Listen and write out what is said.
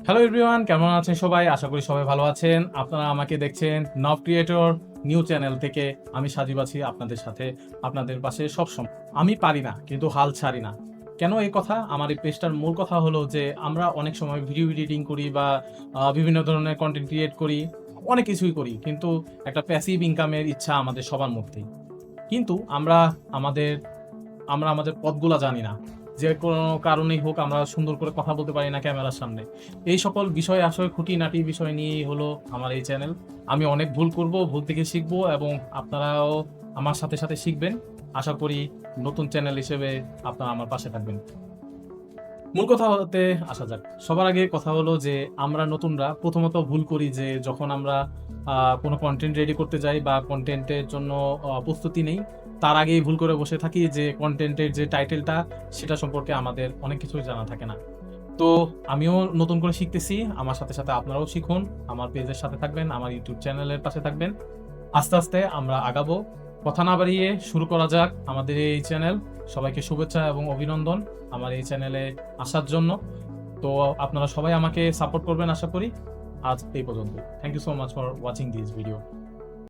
Hello everyone, কেমন আছেন সবাই? আশা করি সবাই ভালো আছেন। আপনারা আমাকে দেখছেন নব ক্রিয়েটর নিউ চ্যানেল থেকে। আমি সাজিব আছি আপনাদের সাথে, আপনাদের পাশে সবসময়। আমি পারি না কিন্তু হাল ছাড়ি না। কেন এই কথা? আমার এই পেজটার মূল কথা হলো যে আমরা অনেক সময় ভিডিও এডিটিং করি বা বিভিন্ন ধরনের কনটেন্ট ক্রিয়েট করি, অনেক কিছুই করি। কিন্তু একটা প্যাসিভ ইনকামের ইচ্ছা আমাদের সবার মধ্যেই। কিন্তু আমাদের আমরা আমাদের পথগুলা জানি না। যে কোনো কারণেই হোক আমরা সুন্দর করে কথা বলতে পারি না ক্যামেরার সামনে। এই সকল বিষয় আসলে খুঁটিনাটি বিষয় নিয়েই হলো আমার এই চ্যানেল। আমি অনেক ভুল করব, ভুল থেকে শিখব এবং আপনারাও আমার সাথে, সাথে শিখবেন। আশা করি নতুন চ্যানেল হিসেবে আপনারা আমার পাশে থাকবেন। মূল কথাতে আসা যাক। সবার আগে কথা হলো যে আমরা নতুনরা প্রথমত ভুল করি যে যখন আমরা কোনো কনটেন্ট রেডি করতে যাই বা কনটেন্টের জন্য প্রস্তুতি নেই, তার আগেই ভুল করে বসে থাকি যে কনটেন্টের যে টাইটেলটা সেটা সম্পর্কে আমাদের অনেক কিছুই জানা থাকে না। তো আমিও নতুন করে শিখতেছি। আমার সাথে, সাথে আপনারাও শিখুন। আমার পেজের সাথে থাকবেন, আমার ইউটিউব চ্যানেলের পাশে থাকবেন। আস্তে, আস্তে আমরা আগাবো। কথা না বাড়িয়ে শুরু করা যাক আমাদের এই চ্যানেল। সবাইকে শুভেচ্ছা এবং অভিনন্দন আমার এই চ্যানেলে আসার জন্য। তো আপনারা সবাই আমাকে সাপোর্ট করবেন আশা করি। আজ এই পর্যন্ত। Thank you so much for watching this video.